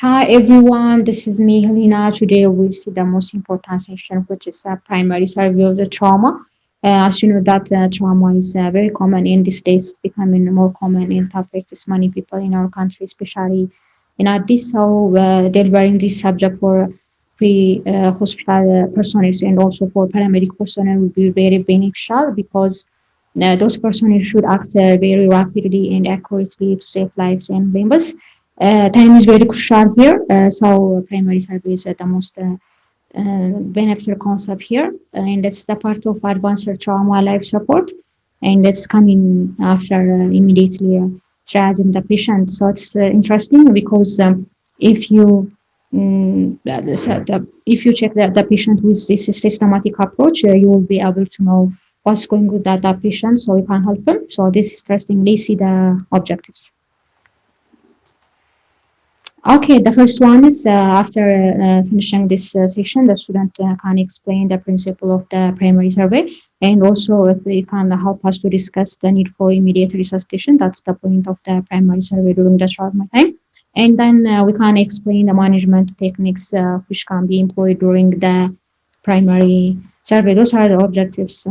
Hi everyone, this is me, Helena. Today we see the most important section, which is a primary survey of the trauma. As you know, that trauma is very common in these days, becoming more common and it affects many people in our country, especially in Addis. So, delivering this subject for pre-hospital personnel and also for paramedic personnel will be very beneficial because those personnel should act very rapidly and accurately to save lives and limbs. Time is very crucial here, so primary survey is the most beneficial concept here, and that's the part of advanced trauma life support, and that's coming after immediately triaging the patient. So it's interesting because if you if you check the patient with this systematic approach, you will be able to know what's going with that patient, so you can help them. So this is interestingly see the objectives. Okay, the first one is after finishing this session, the student can explain the principle of the primary survey, and also if they can help us to discuss the need for immediate resuscitation. That's the point of the primary survey during the trauma time. And then we can explain the management techniques which can be employed during the primary survey. Those are the objectives.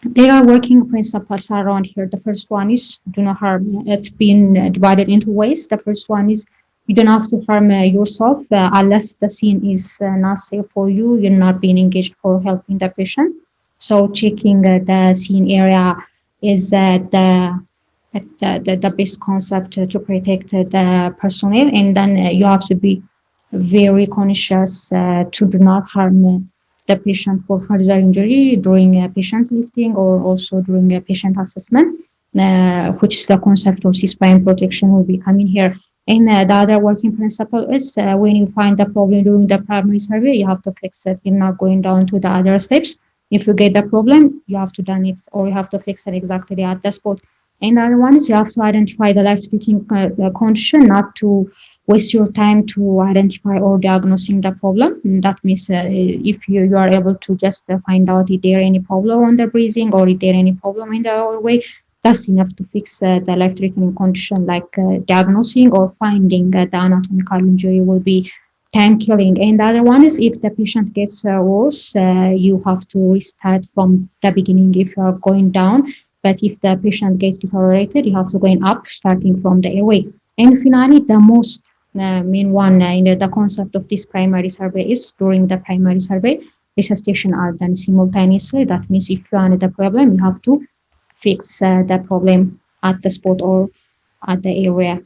There are working principles around here. The first one is do not harm. It's been divided into ways. The first one is you don't have to harm yourself unless the scene is not safe for you. You're not being engaged for helping the patient. So checking the scene area is the best concept to protect the personnel. And then you have to be very conscious to do not harm the patient for further injury during patient lifting or also during a patient assessment, which is the concept of C-spine protection will be coming here. And the other working principle is when you find the problem during the primary survey, you have to fix it. You're not going down to the other steps. If you get the problem, you have to done it or you have to fix it exactly at the spot. And the other one is you have to identify the life-threatening condition, not to waste your time to identify or diagnosing the problem. And that means if you are able to just find out if there any problem on the breathing or if there any problem in the airway, that's enough to fix the life-threatening condition. Like diagnosing or finding the anatomical injury will be time killing. And the other one is if the patient gets worse, you have to restart from the beginning if you are going down. But if the patient gets deteriorated, you have to go up, starting from the airway. And finally, the most main one in the concept of this primary survey is during the primary survey, resuscitation are done simultaneously. That means if you find the problem, you have to fix the problem at the spot or at the area.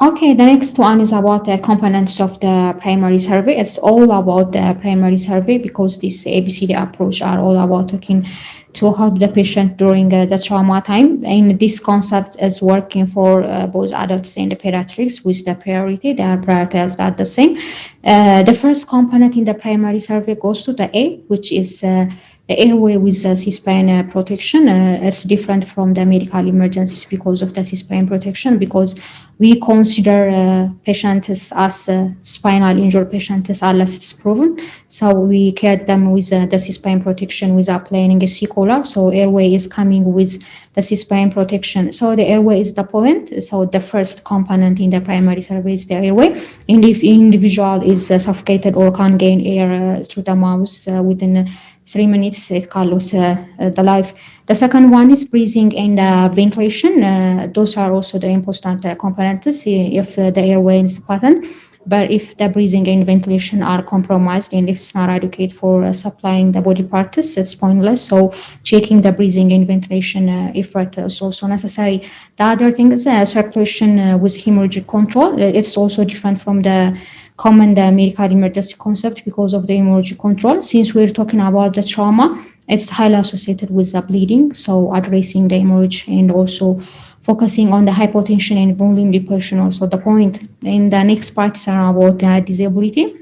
Okay, the next one is about the components of the primary survey. It's all about the primary survey because this ABCD approach are all about talking to help the patient during the trauma time. And this concept is working for both adults and the pediatrics with the priority. They are prioritized at the same. The first component in the primary survey goes to the A, which is the airway with C-spine protection. It's different from the medical emergencies because of the C-spine protection, because we consider patients as spinal injured patients unless it's proven. So we care them with the C-spine protection without applying a C-collar. So airway is coming with the C-spine protection. So the airway is the point. So the first component in the primary survey is the airway. And if individual is suffocated or can't gain air through the mouth within 3 minutes, it can lose the life. The second one is breathing and ventilation. Those are also the important components if the airway is pattern. But if the breathing and ventilation are compromised and if it's not adequate for supplying the body parts, it's pointless. So checking the breathing and ventilation effort is also necessary. The other thing is circulation with hemorrhagic control. It's also different from the common the medical emergency concept because of the hemorrhagic control. Since we're talking about the trauma, it's highly associated with the bleeding. So addressing the hemorrhage and also focusing on the hypotension and volume depletion also the point. And the next parts are about disability.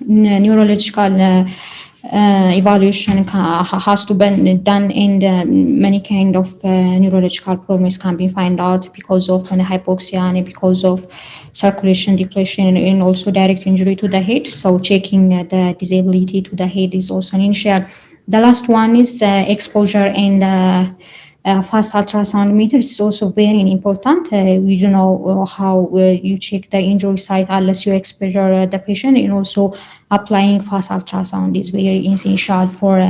Neurological evaluation has to be done, and many kind of neurological problems can be found out because of hypoxia and because of circulation depletion and also direct injury to the head. So checking the disability to the head is also an initial. The last one is exposure and fast ultrasound method is also very important. We don't know how you check the injury site unless you exposure the patient, and also applying fast ultrasound is very essential for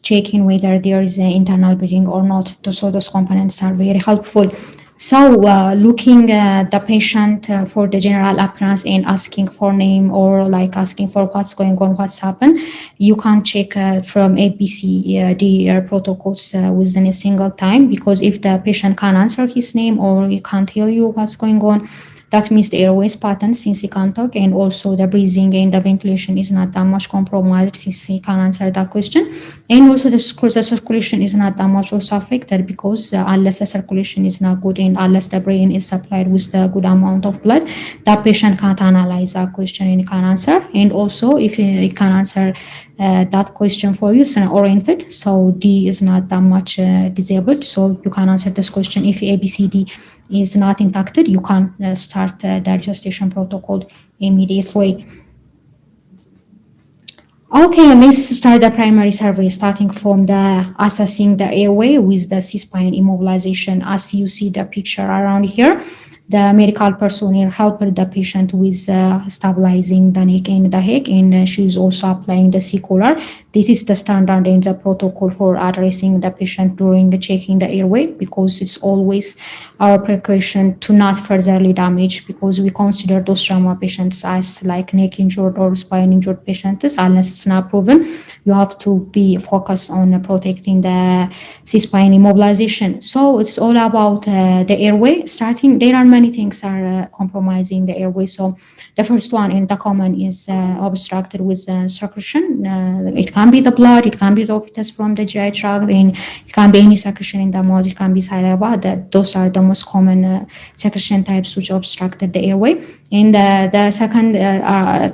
checking whether there is an internal bleeding or not. So those components are very helpful. So looking at the patient for the general appearance and asking for name, or like asking for what's going on, what's happened, you can check from ABCD protocols within a single time, because if the patient can't answer his name or he can't tell you what's going on, that means the airways pattern, since he can't talk, and also the breathing and the ventilation is not that much compromised, since he can answer that question. And also the circulation is not that much also affected, because unless the circulation is not good and unless the brain is supplied with the good amount of blood, that patient can't analyze that question and can answer. And also if he can answer that question for you, it's oriented, so D is not that much disabled, so you can answer this question. If ABCD is not impacted, you can start the resuscitation protocol immediately. Okay, let's start the primary survey, starting from the assessing the airway with the C-spine immobilization. As you see the picture around here, the medical personnel helped the patient with stabilizing the neck and the head, and she is also applying the C-collar. This is the standard in the protocol for addressing the patient during checking the airway, because it's always our precaution to not furtherly damage, because we consider those trauma patients as like neck injured or spine injured patients unless it's not proven. You have to be focused on protecting the C-spine immobilization. So it's all about the airway. Starting, there are many things are compromising the airway. So the first one and the common is obstructed with secretion. It can be the blood, it can be the office from the GI tract, and it can be any secretion in the mouth, it can be saliva. Those are the most common secretion types which obstructed the airway. And the second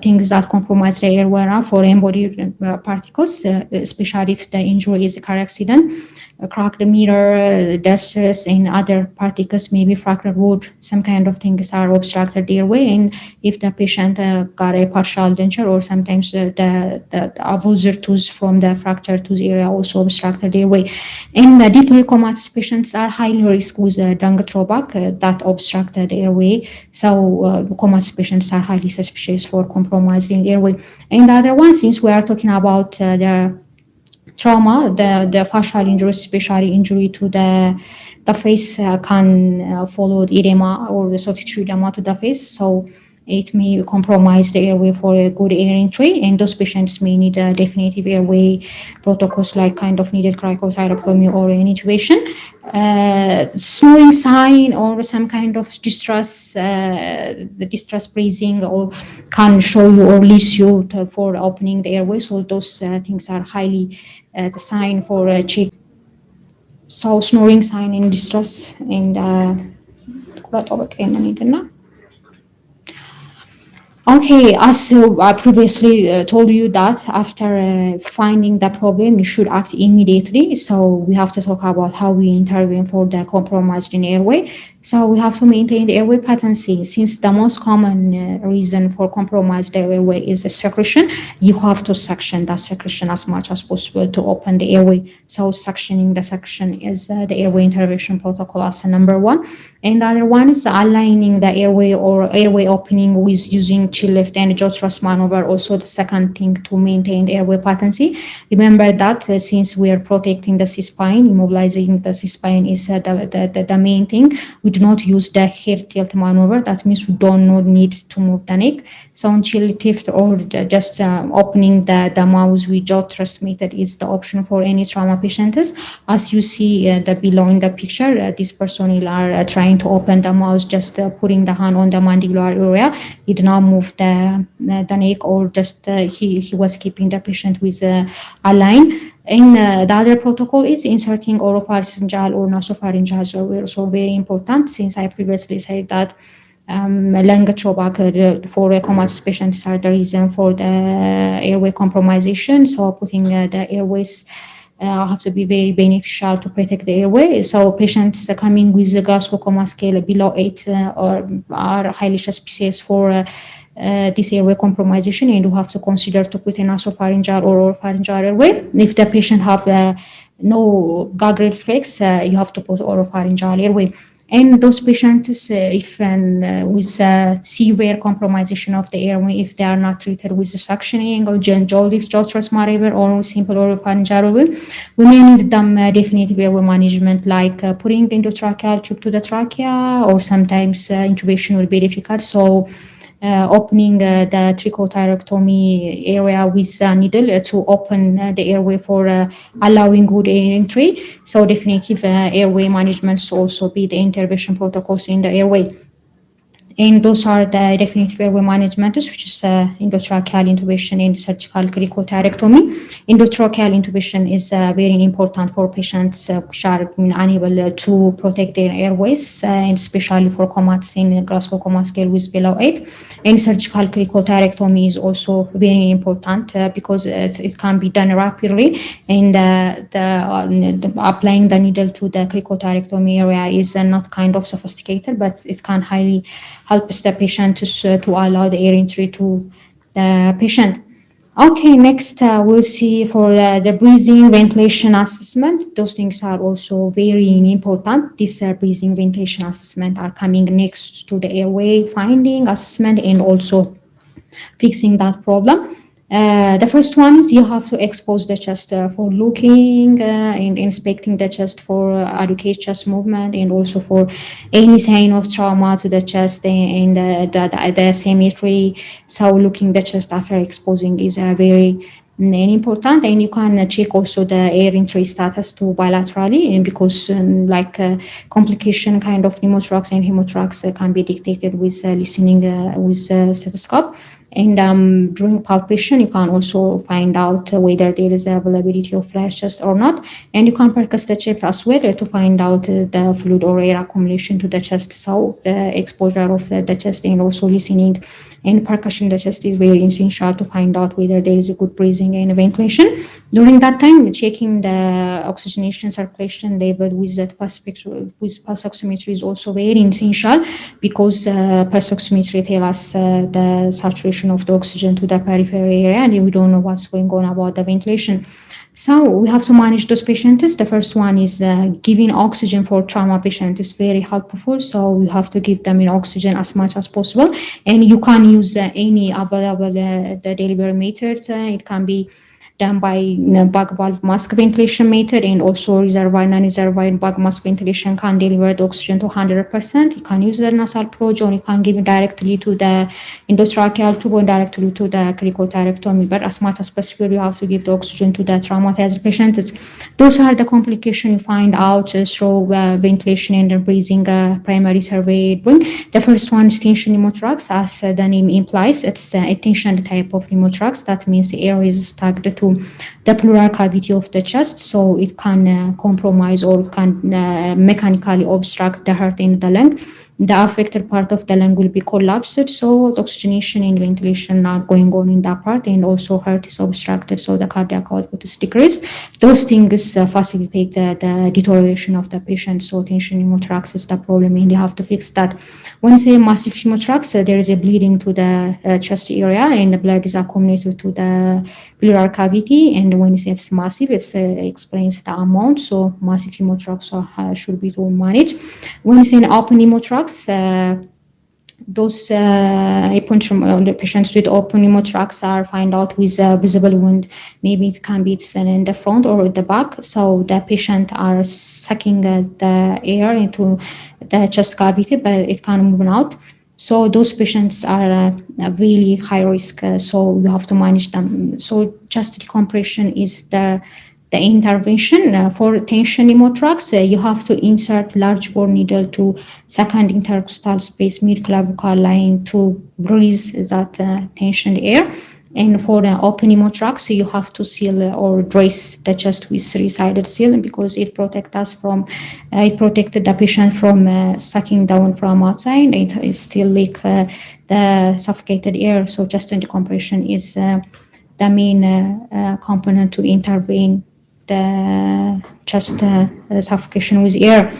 things that compromise the airway are foreign body particles, especially if the injury is a car accident, cracked mirror, dust, and other particles, maybe fractured wood, some kind of things are obstructed the airway. And if the patient got a partial denture, or sometimes the avulsar tooth from the fractured tooth area also obstructed the airway. And deeply comatose patients are highly risk with lung throwback that obstructed the airway. So comatose patients are highly suspicious for compromising the airway. And the other one, since we are talking about the trauma, the fascial injury, especially injury to the face, can follow the edema or the soft tissue edema to the face. So it may compromise the airway for a good air entry, and those patients may need a definitive airway protocols like kind of needed cricothyrotomy or an intubation. Snoring sign or some kind of distress, the distress breathing, or can show you or lead you for opening the airway. So those things are highly the sign for check. So snoring sign in distress and okay, as I previously told you that after finding the problem, you should act immediately. So we have to talk about how we intervene for the compromised in airway. So we have to maintain the airway patency. Since the most common reason for compromised airway is the secretion, you have to suction that secretion as much as possible to open the airway. So suctioning the section is the airway intervention protocol as a number one. And the other one is aligning the airway or airway opening with using chin lift and jaw thrust maneuver. Also the second thing to maintain the airway patency. Remember that since we are protecting the C-spine, immobilizing the C-spine is the main thing. We do not use the head tilt maneuver. That means we don't need to move the neck. So on chin lift or just opening the mouth with jaw thrust method is the option for any trauma patients. As you see the below in the picture, these personnel are trying to open the mouth, just putting the hand on the mandibular area. He did not move the neck, or just he was keeping the patient with a line. And the other protocol is inserting oropharyngeal or nasopharyngeal. So very important, since I previously said that lung throwback for comatose patients are the reason for the airway compromisation. So putting the airways have to be very beneficial to protect the airway. So patients coming with a Glasgow Coma scale below 8 or are highly suspicious for this airway compromisation, and you have to consider to put a nasopharyngeal or oropharyngeal airway. If the patient have no gag reflex, you have to put oropharyngeal airway. And those patients, if with severe compromisation of the airway, if they are not treated with the suctioning or jaw lift, jaw thrust maneuver, or simple oropharyngeal airway, we may need them definitive airway management, like putting endotracheal tube to the trachea, or sometimes intubation will be difficult. So opening the trachothyroidectomy area with a needle to open the airway for allowing good air entry. So definitive airway management should also be the intervention protocols in the airway. And those are the definitive airway management, which is endotracheal intubation and surgical cricothyroidectomy. Endotracheal intubation is very important for patients which are unable to protect their airways, and especially for comas in Glasgow Coma Scale with below 8. And surgical cricothyroidectomy is also very important because it can be done rapidly, and applying the needle to the cricothyroidectomy area is not kind of sophisticated, but it can highly helps the patient to allow the air entry to the patient. Okay, next we'll see for the breathing ventilation assessment. Those things are also very important. These breathing ventilation assessment are coming next to the airway finding assessment and also fixing that problem. The first one is you have to expose the chest for looking and inspecting the chest for adequate chest movement, and also for any sign of trauma to the chest and the symmetry. So looking the chest after exposing is very important. And you can check also the air entry status too bilaterally, and because complication kind of pneumothorax and hemothorax can be detected with listening with stethoscope. And during palpation, you can also find out whether there is availability of flash chest or not. And you can percuss the chest as well to find out the fluid or air accumulation to the chest. So the exposure of the chest and also listening and percussion the chest is very essential to find out whether there is a good breathing and ventilation. During that time, checking the oxygenation circulation level with the pulse oximetry is also very essential, because pulse oximetry tells us the saturation of the oxygen to the periphery area, and we don't know what's going on about the ventilation. So we have to manage those patients. The first one is giving oxygen for trauma patients is very helpful. So we have to give them oxygen as much as possible. And you can use any available the delivery methods. It can be done by bag valve mask ventilation method, and also reservoir, non-reservoir bag mask ventilation can deliver the oxygen to 100%. You can use the nasal approach, or you can give it directly to the endotracheal tube or directly to the cricothyroidectomy. But as much as possible, you have to give the oxygen to the traumatized patients. Those are the complications you find out through ventilation and breathing primary survey. The first one is tension pneumothorax. As the name implies, it's a tension type of pneumothorax. That means the air is stuck to the pleural cavity of the chest, so it can compromise or can mechanically obstruct the heart and the lung. The affected part of the lung will be collapsed, so the oxygenation and ventilation are going on in that part, and also heart is obstructed, so the cardiac output is decreased. Those things facilitate the deterioration of the patient. So tension pneumothorax is the problem, and you have to fix that. When you say massive pneumothorax, there is a bleeding to the chest area, and the blood is accumulated to the pleural cavity. And when you say it's massive, it explains the amount. So massive pneumothorax should be to manage. When you say an open pneumothorax, those the patients with open pneumothorax are find out with a visible wound. Maybe it can be in the front or the back. So the patient are sucking the air into the chest cavity, but it can move out. So those patients are really high risk. So you have to manage them. So chest decompression is the intervention. For tension pneumothorax, you have to insert large bore needle to second intercostal space mid clavicle line to breathe that tension air. And for the open pneumothorax, you have to seal or brace the chest with three-sided seal, because it protects us from, it protected the patient from sucking down from outside. It still leak the suffocated air. So chest decompression is the main component to intervene the chest suffocation with air.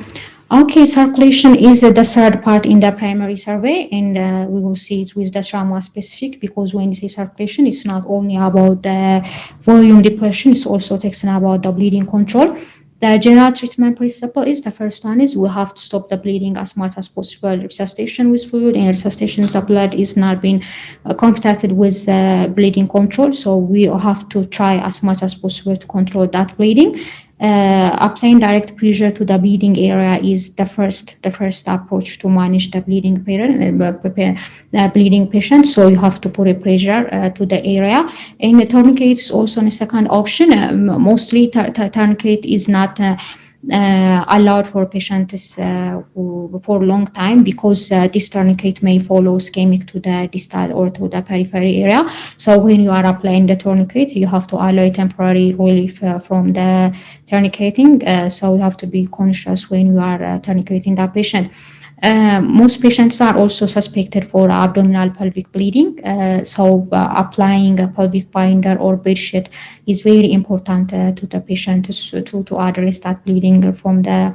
Okay, circulation is the third part in the primary survey, and we will see it with the trauma specific, because when you say circulation, it's not only about the volume depression, it's also talking about the bleeding control. The general treatment principle is, the first one is we have to stop the bleeding as much as possible. Resuscitation with fluid, and resuscitation the blood is not being compacted with bleeding control. So we have to try as much as possible to control that bleeding. Applying direct pressure to the bleeding area is the first approach to manage the bleeding bleeding patient. So you have to put a pressure to the area. And the tourniquet is also a second option. Mostly tourniquet is not allowed for patients for a long time, because this tourniquet may follow ischemic to the distal or to the periphery area. So when you are applying the tourniquet, you have to allow temporary relief from the tourniqueting. So you have to be conscious when you are tourniqueting the patient. Most patients are also suspected for abdominal pelvic bleeding. Applying a pelvic binder or bedsheet is very important to the patient to address that bleeding from the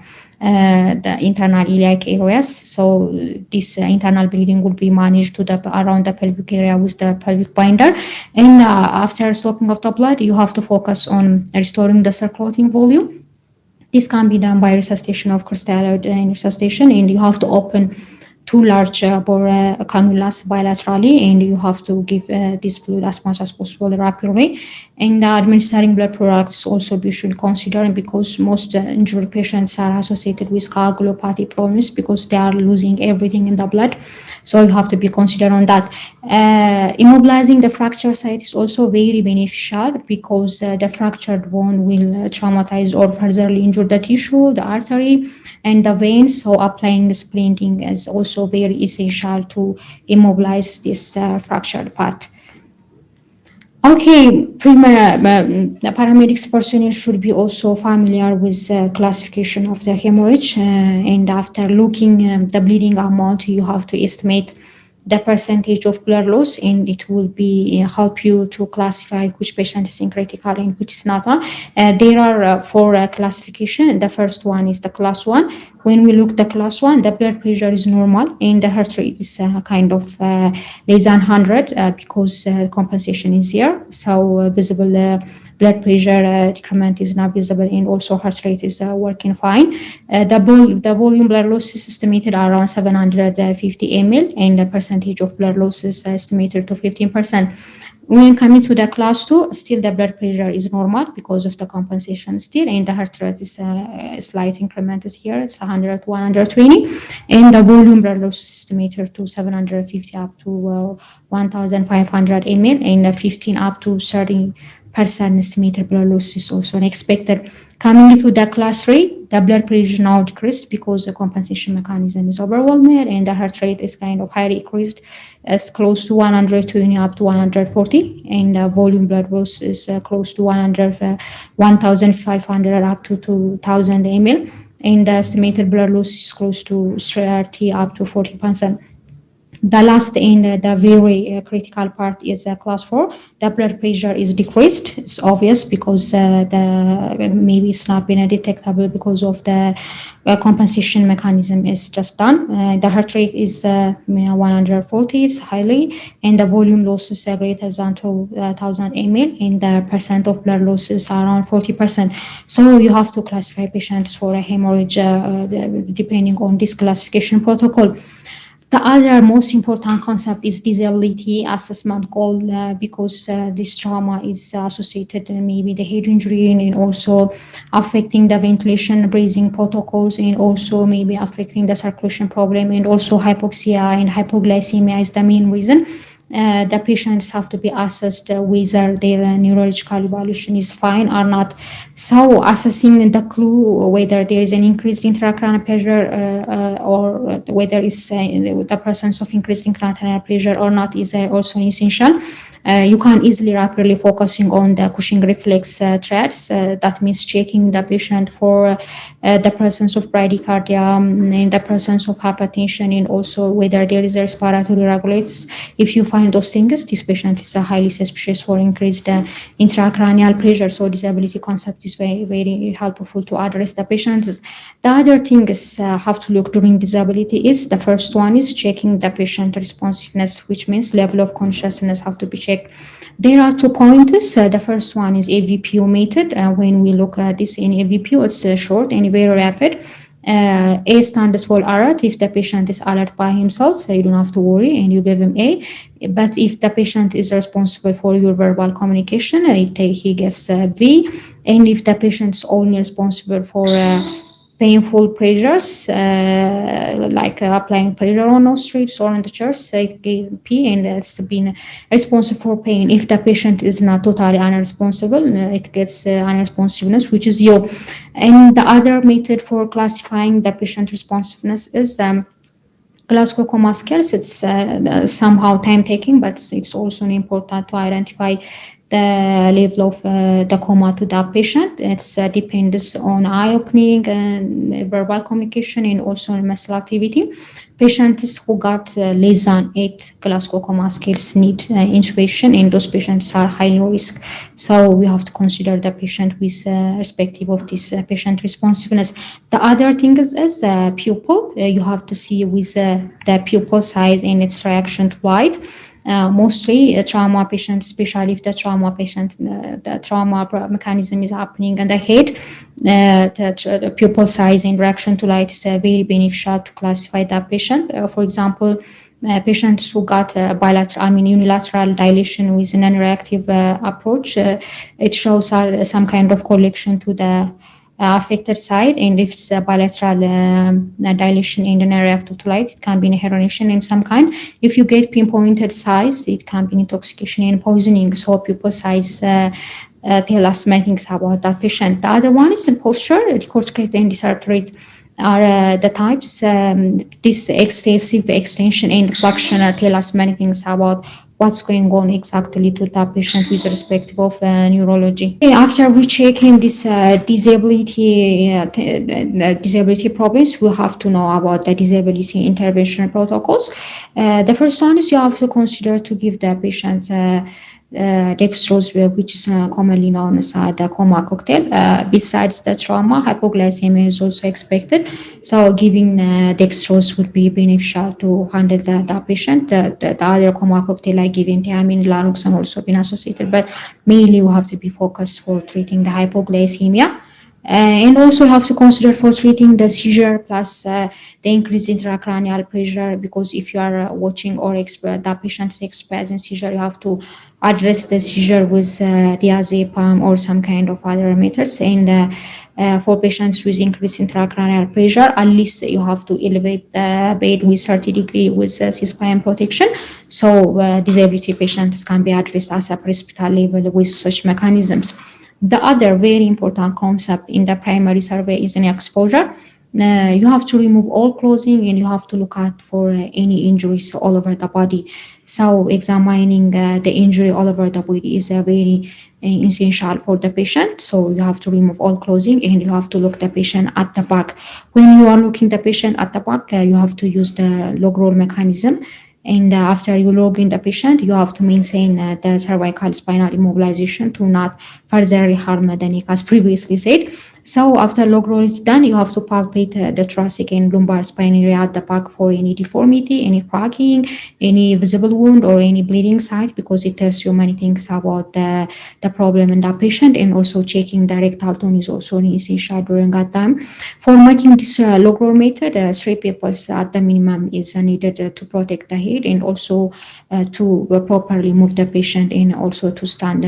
internal iliac areas. So this internal bleeding will be managed to the around the pelvic area with the pelvic binder. And after stopping of the blood, you have to focus on restoring the circulating volume. This can be done by resuscitation, of course, resuscitation, and you have to open two large bore cannulas bilaterally, and you have to give this fluid as much as possible rapidly. And administering blood products also we should consider, because most injured patients are associated with coagulopathy problems because they are losing everything in the blood. So you have to be considered on that. Immobilizing the fracture site is also very beneficial, because the fractured bone will traumatize or furtherly injure the tissue, the artery, and the veins. So applying splinting is also very essential to immobilize this fractured part. Okay, the paramedics personnel should be also familiar with classification of the hemorrhage, and after looking the bleeding amount, you have to estimate the percentage of blood loss, and it will be help you to classify which patient is in critical and which is not one. There are four classification. The first one is the class 1. When we look the class 1, the blood pressure is normal and the heart rate is kind of less than 100 because compensation is here. So visible blood pressure decrement is not visible, and also heart rate is working fine. The volume blood loss is estimated around 750 ml, and the percentage of blood loss is estimated to 15%. When coming to the class 2, still the blood pressure is normal because of the compensation still, and the heart rate is a slight increment is here, it's 100 to 120, and the volume blood loss is estimated to 750 up to 1,500 ml, and 15 up to 30% estimated blood loss is also unexpected. Coming to the class 3, the blood pressure now decreased because the compensation mechanism is overwhelmed, and the heart rate is kind of highly increased, as close to 120 up to 140, and volume blood loss is close to 1,500 up to 2,000 ml, and the estimated blood loss is close to 30 up to 40%. The last and the very critical part is class 4. The blood pressure is decreased. It's obvious because maybe it's not been detectable because of the compensation mechanism is just done. The heart rate is 140, it's highly, and the volume loss is greater than 2,000 ml, and the percent of blood loss is around 40%. So you have to classify patients for a hemorrhage depending on this classification protocol. The other most important concept is disability assessment goal, because this trauma is associated maybe the head injury, and also affecting the ventilation breathing protocols, and also maybe affecting the circulation problem, and also hypoxia and hypoglycemia is the main reason. The patients have to be assessed whether their neurological evaluation is fine or not. So assessing the clue whether there is an increased intracranial pressure or whether it's the presence of increased intracranial pressure or not is also essential. You can easily rapidly focusing on the Cushing reflex threads. That means checking the patient for the presence of bradycardia and the presence of hypertension, and also whether there is a respiratory regulators. If you find classifying those things, this patient is highly suspicious for increased intracranial pressure. So disability concept is very, very helpful to address the patients. The other thing is have to look during disability is the first one is checking the patient responsiveness, which means level of consciousness have to be checked. There are 2 points. The first one is AVPO method. When we look at this in AVPO, it's short and very rapid. A stands for alert. If the patient is alert by himself, you don't have to worry and you give him A. But if the patient is responsible for your verbal communication, he gets V. And if the patient is only responsible for painful pressures, like applying pressure on nostrils or on the chest, P, and it's been responsible for pain. If the patient is not totally unresponsible, it gets unresponsiveness, which is U. And the other method for classifying the patient responsiveness is Glasgow Coma Scales. It's somehow time taking, but it's also important to identify the level of the coma to the patient. It depends on eye opening and verbal communication and also muscle activity. Patients who got less than 8 Glasgow Coma Scales need intubation, and those patients are high risk. So we have to consider the patient with respective of this patient responsiveness. The other thing is pupil. You have to see with the pupil size and its reaction to light. Mostly trauma patients, especially if the trauma patient, the trauma mechanism is happening in the head, the pupil size and reaction to light is very beneficial to classify that patient. For example, patients who got unilateral dilation with an non-reactive approach, it shows some kind of correlation to the affected side, and if it's a bilateral dilation in the non-reactive to light, it can be herniation in some kind. If you get pinpointed size, it can be intoxication and poisoning. So pupil size tell us many things about that patient. The other one is the posture. Decorticated and dysarthritis are the types. This excessive extension and flexion tell us many things about what's going on exactly to that patient with respect of neurology. After we check in this disability problems, we have to know about the disability intervention protocols. The first one is you have to consider to give the patient dextrose, which is commonly known as the coma cocktail. Besides the trauma, hypoglycemia is also expected. So giving dextrose would be beneficial to handle the patient. The other coma cocktail like giving thiamine, Lanoxane also been associated, but mainly we have to be focused for treating the hypoglycemia. And also have to consider for treating the seizure plus the increased intracranial pressure, because if you are watching or the patient experiencing seizure, you have to address the seizure with diazepam or some kind of other methods. And for patients with increased intracranial pressure, at least you have to elevate the bed with 30 degrees with C-spine protection. So disability patients can be addressed as a pre-hospital level with such mechanisms. The other very important concept in the primary survey is an exposure. You have to remove all clothing and you have to look out for any injuries all over the body. So examining the injury all over the body is very essential for the patient. So you have to remove all clothing and you have to look the patient at the back. When you are looking the patient at the back, you have to use the log roll mechanism. And after you log in the patient, you have to maintain the cervical spinal immobilization to not further harm the neck, as previously said. So after log roll is done, you have to palpate the thoracic and lumbar spine area at the back for any deformity, any cracking, any visible wound, or any bleeding site, because it tells you many things about the problem in that patient. And also checking the rectal tone is also essential during that time. For making this log roll method, 3 people at the minimum is needed to protect the head, and also to properly move the patient, and also to stand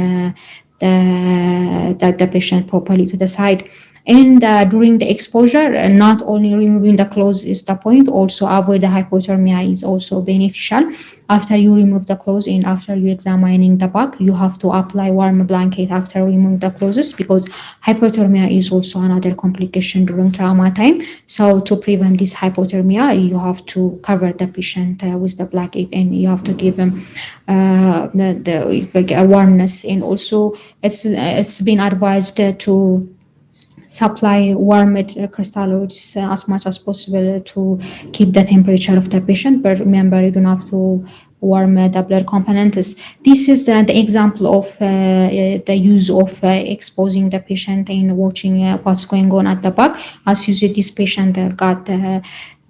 the patient properly to the side. And during the exposure, not only removing the clothes is the point, also avoid the hypothermia is also beneficial. After you remove the clothes and after you examining the back, you have to apply warm blanket after removing the clothes, because hypothermia is also another complication during trauma time. So to prevent this hypothermia, you have to cover the patient with the blanket, and you have to give them the warmness. And also it's been advised to supply warmed crystalloids as much as possible to keep the temperature of the patient. But remember, you don't have to warm Doppler components. This is the example of the use of exposing the patient and watching what's going on at the back. As you see, this patient got a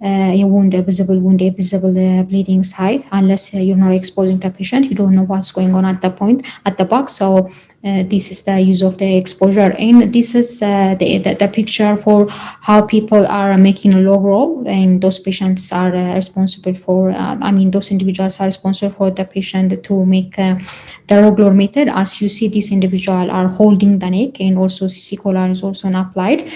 wound, a visible wound, a visible bleeding site. Unless you're not exposing the patient, you don't know what's going on at the point at the back. So this is the use of the exposure, and this is the picture for how people are making a log roll, and those patients are responsible for. Those individuals are responsible for the patient to make the log roll method. As you see, this individual are holding the neck, and also CC collar is also applied,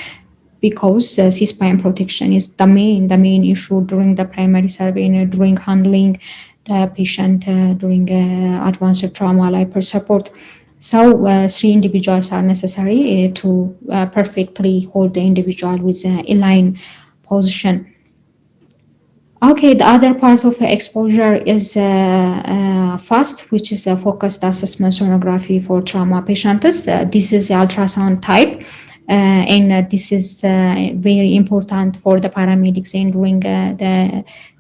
because C-spine protection is the main issue during the primary survey and during handling the patient during advanced trauma lifer support. So 3 individuals are necessary to perfectly hold the individual with a line position. Okay, the other part of exposure is FAST, which is a focused assessment sonography for trauma patients. This is the ultrasound type. And this is very important for the paramedics and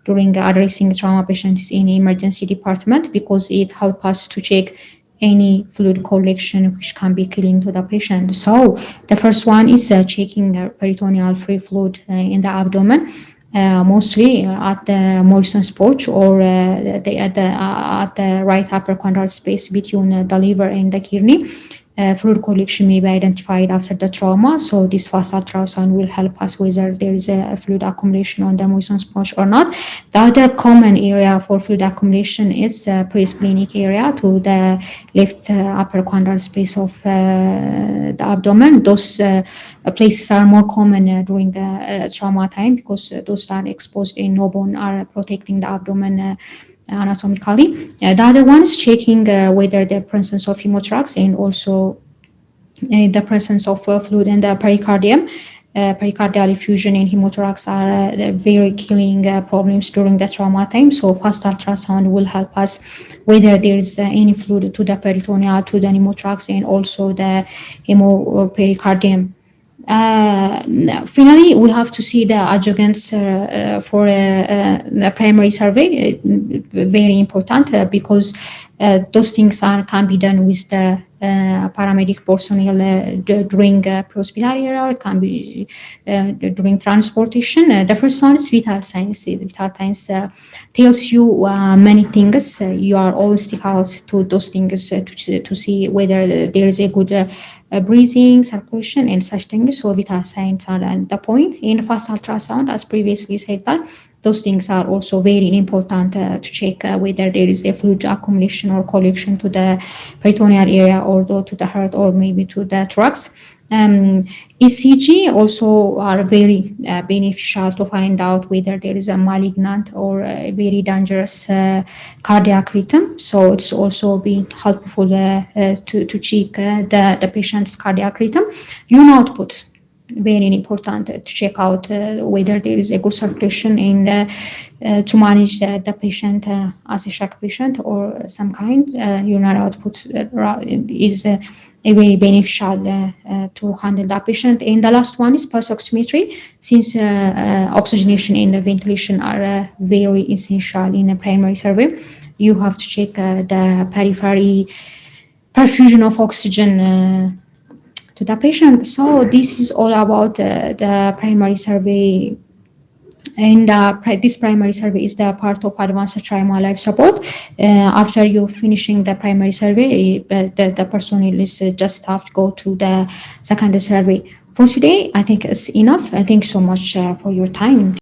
during addressing trauma patients in emergency department, because it helps us to check any fluid collection which can be killing to the patient. So the first one is checking peritoneal free fluid in the abdomen. Mostly at the Morrison's pouch, or at the right upper chondral space between the liver and the kidney. Fluid collection may be identified after the trauma, so this fast ultrasound will help us whether there is a fluid accumulation on the Morrison's pouch or not. The other common area for fluid accumulation is presplenic area to the left upper chondral space of the abdomen. Those places are more common during the trauma time, because those are exposed and no bone are protecting the abdomen anatomically. The other one is checking whether the presence of hemothorax, and also the presence of fluid in the pericardium. Pericardial effusion and hemothorax are very killing problems during the trauma time. So fast ultrasound will help us whether there is any fluid to the peritoneum, to the pneumothorax, and also the hemopericardium. Finally, we have to see the adjuvants for the primary survey. Very important, because those things can be done with the paramedic personnel during pre-hospital era. It can be during transportation. The first one is vital signs. Vital signs tells you many things. You are always stick out to those things to see whether there is a good breathing, circulation, and such things. So vital signs are at the point. In fast ultrasound, as previously said, that those things are also very important to check whether there is a fluid accumulation or collection to the peritoneal area, or to the heart, or maybe to the thorax. ECG also are very beneficial to find out whether there is a malignant or a very dangerous cardiac rhythm. So it's also been helpful to check the patient's cardiac rhythm. Urine output, very important to check out whether there is a good circulation, and to manage the patient as a shock patient or some kind. Urinary output is a very beneficial to handle that patient. And the last one is pulse oximetry, since oxygenation and ventilation are very essential in a primary survey. You have to check the periphery perfusion of oxygen to the patient. So this is all about the primary survey. And this primary survey is the part of advanced trauma life support. After you finishing the primary survey, the personnel is just have to go to the secondary survey. For today, I think it's enough. Thanks so much for your time.